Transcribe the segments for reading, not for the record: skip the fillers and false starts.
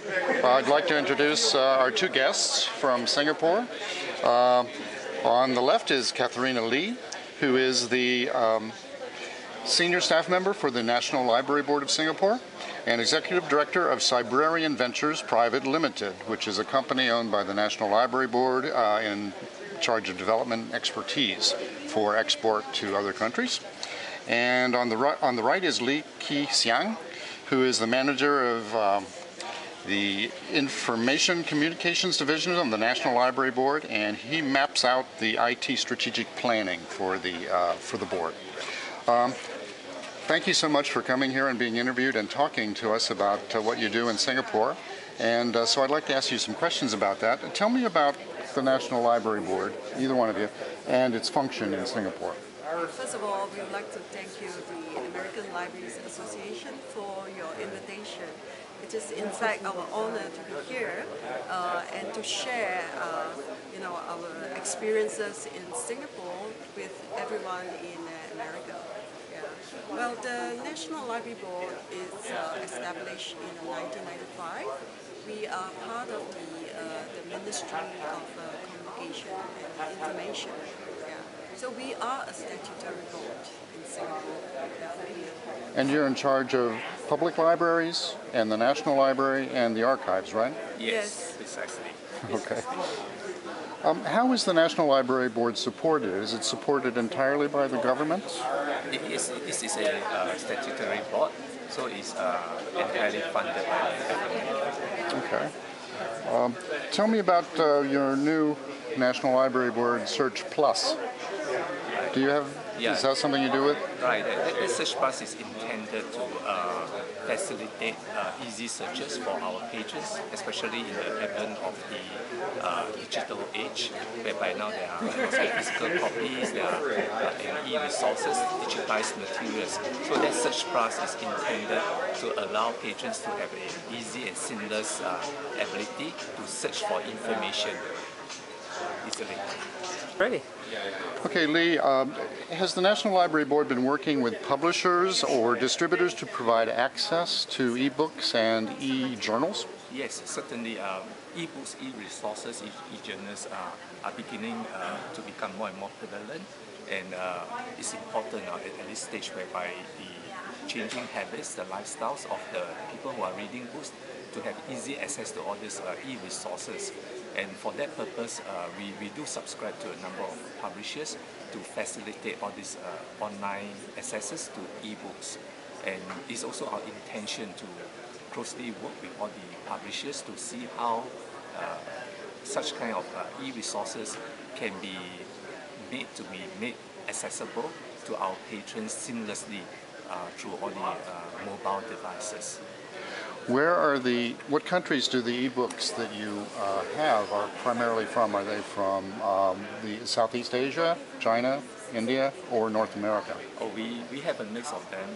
I'd like to introduce our two guests from Singapore. On the left is Katherina Lee, who is the Senior Staff Member for the National Library Board of Singapore and Executive Director of Cybrarian Ventures Private Limited, which is a company owned by the National Library Board in charge of development expertise for export to other countries. And on the right is Lee Kee Siang, who is the manager of the Information Communications Division of the National Library Board, and he maps out the IT strategic planning for the board. Thank you so much for coming here and being interviewed and talking to us about what you do in Singapore. And so I'd like to ask you some questions about that. Tell me about the National Library Board, either one of you, and its function in Singapore. First of all, we would like to thank you, the American Libraries Association, for your invitation. It is in fact our honor to be here and to share our experiences in Singapore with everyone in America. Yeah. Well, the National Library Board is established in 1995. We are part of the Ministry of Communication and Information. Yeah. So we are a statutory board in Singapore. And you're in charge of public libraries and the National Library and the archives, right? Yes, precisely. Okay. How is the National Library Board supported? Is it supported entirely by the government? This is a statutory board, so it's entirely funded by the government. Okay. Tell me about your new National Library Board Search Plus. Do you have, is that something you do with? Right, the Search Plus is intended to facilitate easy searches for our patrons, especially in the advent of the digital age, whereby now there are physical copies, there are e-resources, digitized materials. So that Search Plus is intended to allow patrons to have an easy and seamless ability to search for information easily. Ready. Okay, Lee, has the National Library Board been working with publishers or distributors to provide access to ebooks and e-journals? Yes, certainly. Ebooks, e-resources, e-journals are beginning to become more and more prevalent, and it's important at this stage whereby the changing habits, the lifestyles of the people who are reading books to have easy access to all these e-resources. And for that purpose, we do subscribe to a number of publishers to facilitate all these online accesses to ebooks. And it's also our intention to closely work with all the publishers to see how such kind of e-resources can be made accessible to our patrons seamlessly through all the mobile devices. What countries do the ebooks that you have are primarily from? Are they from the Southeast Asia, China, India, or North America? Oh, we have a mix of them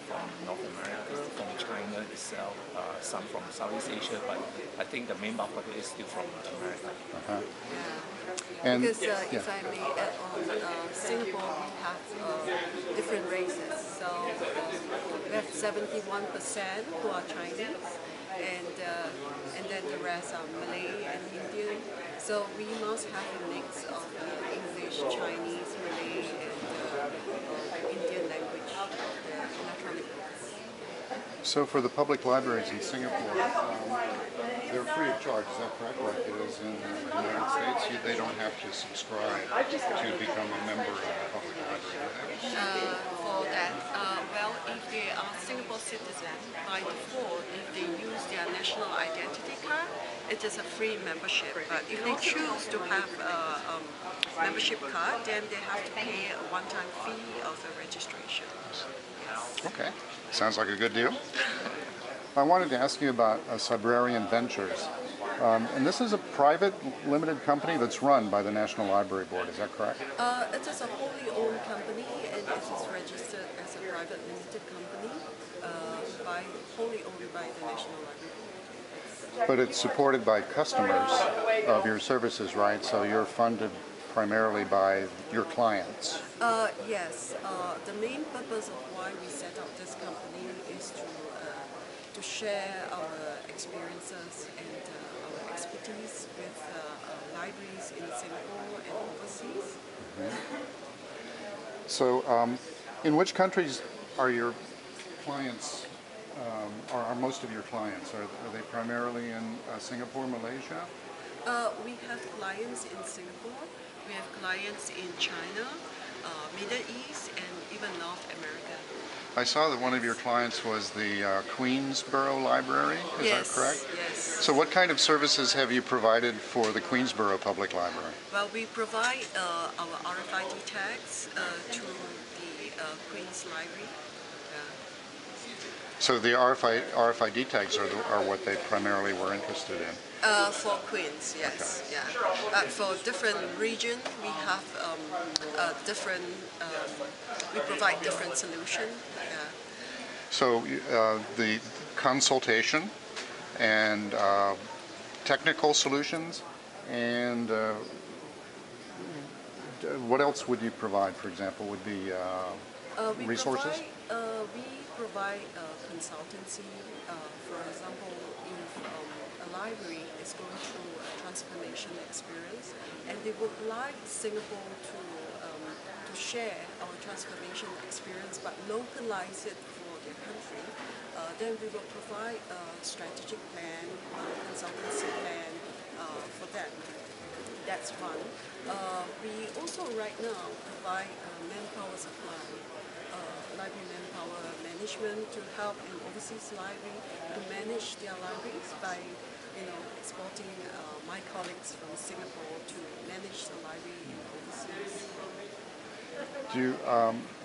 from North America, from China itself, some from Southeast Asia, but I think the main bulk of it is still from America. Uh-huh. Yeah. And because if I may add on, Singapore we have different races. So we have 71% who are Chinese, and then the rest are Malay and Indian. So we must have a mix of English, Chinese, Malay, and Indian language of the electronic books. So for the public libraries in Singapore, they're free of charge, is that correct? Like it is in the United States, they don't have to subscribe to become a member of a public library. For that, well, if they are Singapore citizens, by default, if they use their national identity card, it is a free membership. But if they choose to have a membership card, then they have to pay a one-time fee of the registration. Yes. Okay, sounds like a good deal. I wanted to ask you about Cybrarian Ventures. And this is a private limited company that's run by the National Library Board, is that correct? It is a wholly owned company, and it is registered as a private limited company, wholly owned by the National Library Board. But it's supported by customers of your services, right? So you're funded primarily by your clients. Yes. The main purpose of why we set up this company is to share our experiences and our expertise with libraries in Singapore and overseas. So, in which countries are your clients, are most of your clients? Are they primarily in Singapore, Malaysia? We have clients in Singapore, we have clients in China, Middle East, and even North America. I saw that one of your clients was the Queensboro Library, is that correct? Yes. So what kind of services have you provided for the Queensboro Public Library? Well, we provide our RFID tags to the Queen's Library. So the RFID tags are what they primarily were interested in? For Queens, yes. Okay. Yeah. For different region, we have different. We provide different solution. Yeah. So the consultation and technical solutions, and what else would you provide? For example, would be resources. We provide consultancy. For example, if a library is going through a transformation experience, and they would like Singapore to share our transformation experience, but localize it for their country, then we will provide a strategic plan, consultancy plan for them. That's one. We also right now provide manpower supply, library manpower management to help an overseas library to manage their libraries by, exporting my colleagues from Singapore to manage the library in overseas. Do you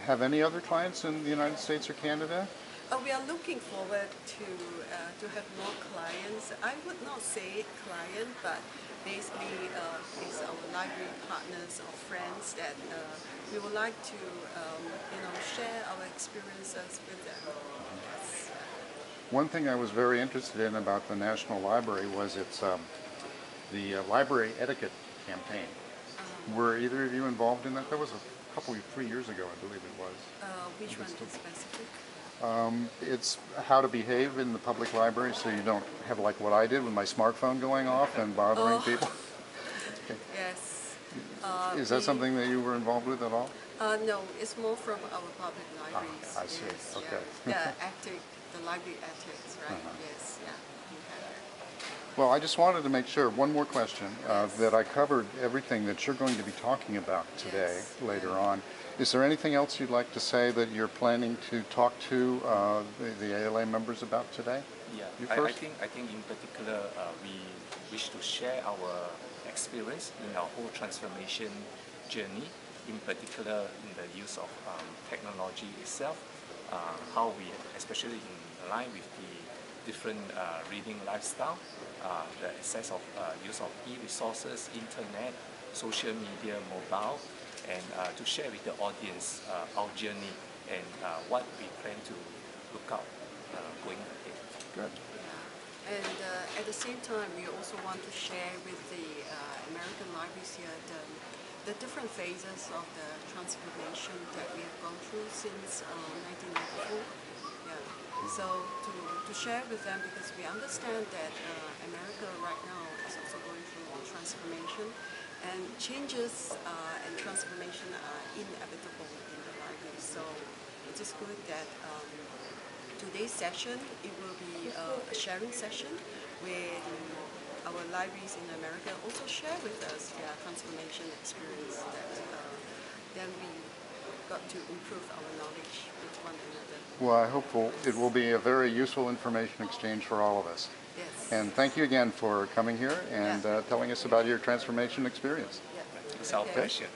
have any other clients in the United States or Canada? We are looking forward to have more clients. I would not say client, but basically it's our library partners or friends that we would like to share our experiences with them. Yes. One thing I was very interested in about the National Library was its the Library Etiquette campaign. Were either of you involved in that? That was a couple, 3 years ago, I believe it was. Which one in specific? It's how to behave in the public library so you don't have like what I did with my smartphone going off and bothering people. Yes. Is that something that you were involved with at all? No, it's more from our public libraries. I see. Yes, Okay. Yeah. The library ethics, right? Yes, yeah. Well, I just wanted to make sure, one more question, that I covered everything that you're going to be talking about today, later on. Is there anything else you'd like to say that you're planning to talk to the ALA members about today? Yeah, You I first? think in particular we wish to share our experience in our whole transformation journey, in particular in the use of technology itself, how we, especially in line with the different reading lifestyle, the access of use of e-resources, internet, social media, mobile, and to share with the audience our journey and what we plan to look out going ahead. Good. Yeah. And at the same time, we also want to share with the American libraries here the different phases of the transformation that we have gone through since 1994. Yeah. So to share with them, because we understand that America right now is also going through a transformation, and changes and transformation are inevitable in the library. So it is good that today's session, it will be a sharing session where our libraries in America also share with us their transformation experience, that then we got to improve our knowledge with one another. Well, I hope it will be a very useful information exchange for all of us. Yes. And thank you again for coming here and telling us about your transformation experience. Yeah. It's our Okay. pleasure.